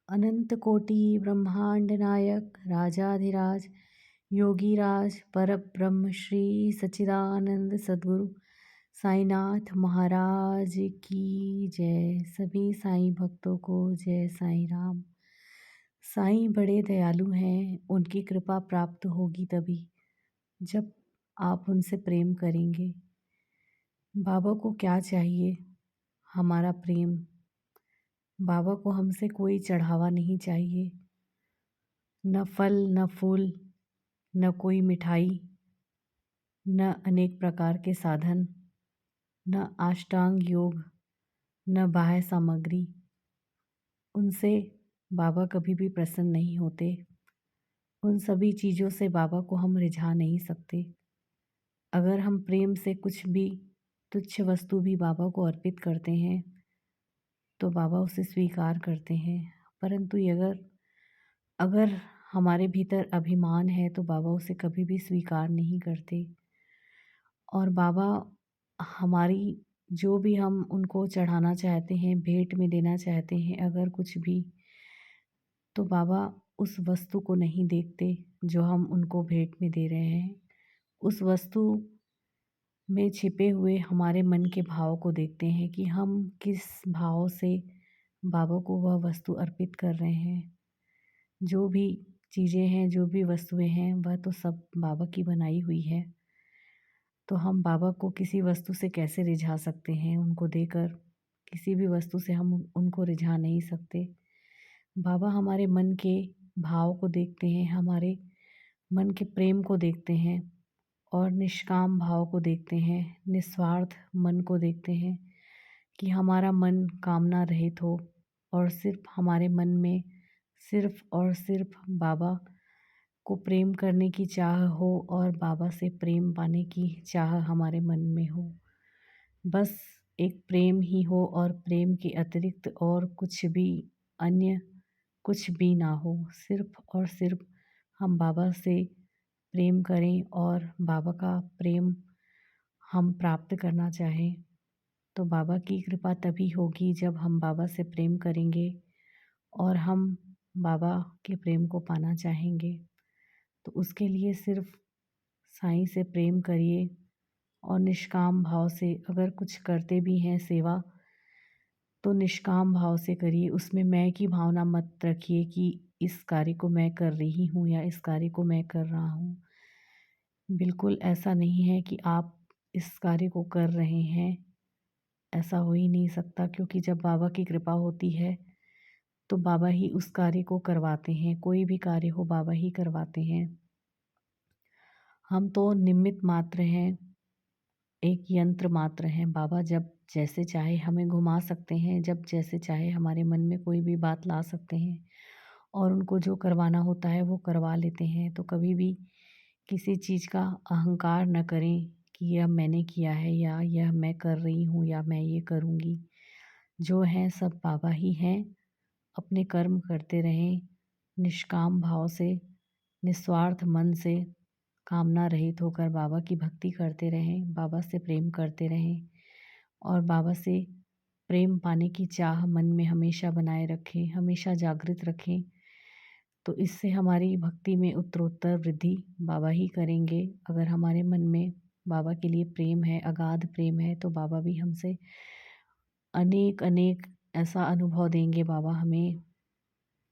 अनंत कोटि ब्रह्मांड नायक राजाधिराज योगीराज परब्रह्म श्री सच्चिदानंद सद्गुरु साईनाथ महाराज की जय। सभी साईं भक्तों को जय साईं राम। साईं बड़े दयालु हैं, उनकी कृपा प्राप्त होगी तभी जब आप उनसे प्रेम करेंगे। बाबा को क्या चाहिए? हमारा प्रेम। बाबा को हमसे कोई चढ़ावा नहीं चाहिए, न फल न फूल, न कोई मिठाई, न अनेक प्रकार के साधन, न अष्टांग योग, न बाह्य सामग्री। उनसे बाबा कभी भी प्रसन्न नहीं होते। उन सभी चीज़ों से बाबा को हम रिझा नहीं सकते। अगर हम प्रेम से कुछ भी तुच्छ वस्तु भी बाबा को अर्पित करते हैं तो बाबा उसे स्वीकार करते हैं। परंतु अगर अगर हमारे भीतर अभिमान है तो बाबा उसे कभी भी स्वीकार नहीं करते। और बाबा हमारी जो भी हम उनको चढ़ाना चाहते हैं, भेंट में देना चाहते हैं अगर कुछ भी, तो बाबा उस वस्तु को नहीं देखते जो हम उनको भेंट में दे रहे हैं। उस वस्तु में छिपे हुए हमारे मन के भाव को देखते हैं कि हम किस भाव से बाबा को वह वस्तु अर्पित कर रहे हैं। जो भी चीज़ें हैं, जो भी वस्तुएं हैं, वह तो सब बाबा की बनाई हुई है। तो हम बाबा को किसी वस्तु से कैसे रिझा सकते हैं? उनको देकर किसी भी वस्तु से हम उनको रिझा नहीं सकते। बाबा हमारे मन के भाव को देखते हैं, हमारे मन के प्रेम को देखते हैं और निष्काम भाव को देखते हैं, निस्वार्थ मन को देखते हैं कि हमारा मन कामना रहित हो और सिर्फ हमारे मन में सिर्फ और सिर्फ बाबा को प्रेम करने की चाह हो और बाबा से प्रेम पाने की चाह हमारे मन में हो। बस एक प्रेम ही हो और प्रेम के अतिरिक्त और कुछ भी अन्य कुछ भी ना हो। सिर्फ और सिर्फ हम बाबा से प्रेम करें और बाबा का प्रेम हम प्राप्त करना चाहें तो बाबा की कृपा तभी होगी जब हम बाबा से प्रेम करेंगे और हम बाबा के प्रेम को पाना चाहेंगे। तो उसके लिए सिर्फ साईं से प्रेम करिए और निष्काम भाव से अगर कुछ करते भी हैं सेवा तो निष्काम भाव से करिए। उसमें मैं की भावना मत रखिए कि इस कार्य को मैं कर रही हूँ या इस कार्य को मैं कर रहा हूँ। बिल्कुल ऐसा नहीं है कि आप इस कार्य को कर रहे हैं, ऐसा हो ही नहीं सकता, क्योंकि जब बाबा की कृपा होती है तो बाबा ही उस कार्य को करवाते हैं। कोई भी कार्य हो बाबा ही करवाते हैं। हम तो निमित्त मात्र हैं, एक यंत्र मात्र हैं। बाबा जब जैसे चाहे हमें घुमा सकते हैं, जब जैसे चाहे हमारे मन में कोई भी बात ला सकते हैं और उनको जो करवाना होता है वो करवा लेते हैं। तो कभी भी किसी चीज़ का अहंकार न करें कि यह मैंने किया है या यह मैं कर रही हूँ या मैं ये करूँगी। जो हैं सब बाबा ही हैं। अपने कर्म करते रहें निष्काम भाव से, निस्वार्थ मन से, कामना रहित होकर बाबा की भक्ति करते रहें, बाबा से प्रेम करते रहें और बाबा से प्रेम पाने की चाह मन में हमेशा बनाए रखें, हमेशा जागृत रखें। तो इससे हमारी भक्ति में उत्तरोत्तर वृद्धि बाबा ही करेंगे। अगर हमारे मन में बाबा के लिए प्रेम है, अगाध प्रेम है, तो बाबा भी हमसे अनेक अनेक ऐसा अनुभव देंगे बाबा हमें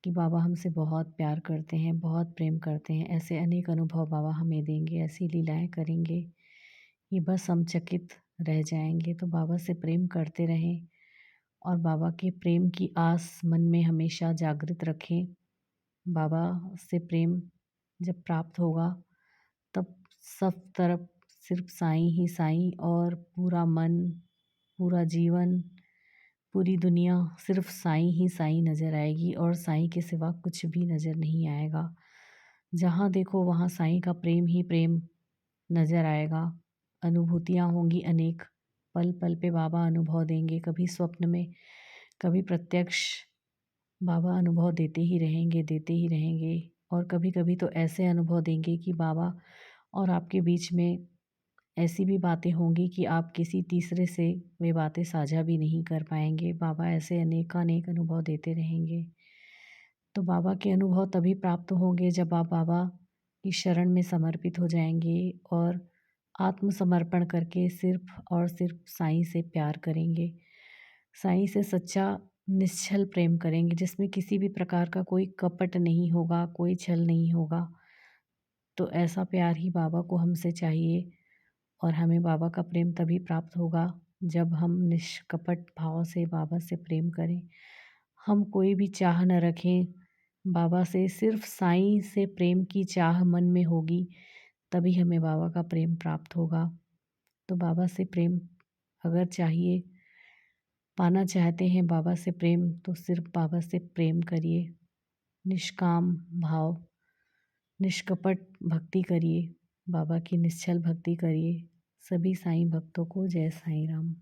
कि बाबा हमसे बहुत प्यार करते हैं, बहुत प्रेम करते हैं। ऐसे अनेक अनुभव बाबा हमें देंगे, ऐसी लीलाएं करेंगे कि बस हम चकित रह जाएंगे। तो बाबा से प्रेम करते रहें और बाबा के प्रेम की आस मन में हमेशा जागृत रखें। बाबा से प्रेम जब प्राप्त होगा तब सब तरफ सिर्फ साईं ही साईं और पूरा मन, पूरा जीवन, पूरी दुनिया सिर्फ साईं ही साईं नज़र आएगी और साईं के सिवा कुछ भी नज़र नहीं आएगा। जहाँ देखो वहाँ साईं का प्रेम ही प्रेम नज़र आएगा। अनुभूतियाँ होंगी अनेक, पल पल पे बाबा अनुभव देंगे, कभी स्वप्न में, कभी प्रत्यक्ष। बाबा अनुभव देते ही रहेंगे, देते ही रहेंगे। और कभी कभी तो ऐसे अनुभव देंगे कि बाबा और आपके बीच में ऐसी भी बातें होंगी कि आप किसी तीसरे से वे बातें साझा भी नहीं कर पाएंगे। बाबा ऐसे अनेकानेक अनुभव देते रहेंगे। तो बाबा के अनुभव तभी प्राप्त होंगे जब आप बाबा की शरण में समर्पित हो जाएंगे और आत्मसमर्पण करके सिर्फ और सिर्फ साईं से प्यार करेंगे। साईं से सच्चा निश्चल प्रेम करेंगे जिसमें किसी भी प्रकार का कोई कपट नहीं होगा, कोई छल नहीं होगा। तो ऐसा प्यार ही बाबा को हमसे चाहिए और हमें बाबा का प्रेम तभी प्राप्त होगा जब हम निष्कपट भाव से बाबा से प्रेम करें। हम कोई भी चाह न रखें बाबा से, सिर्फ साईं से प्रेम की चाह मन में होगी तभी हमें बाबा का प्रेम प्राप्त होगा। तो बाबा से प्रेम अगर चाहिए, पाना चाहते हैं बाबा से प्रेम, तो सिर्फ बाबा से प्रेम करिए। निष्काम भाव, निष्कपट भक्ति करिए, बाबा की निश्चल भक्ति करिए। सभी साईं भक्तों को जय साईं राम।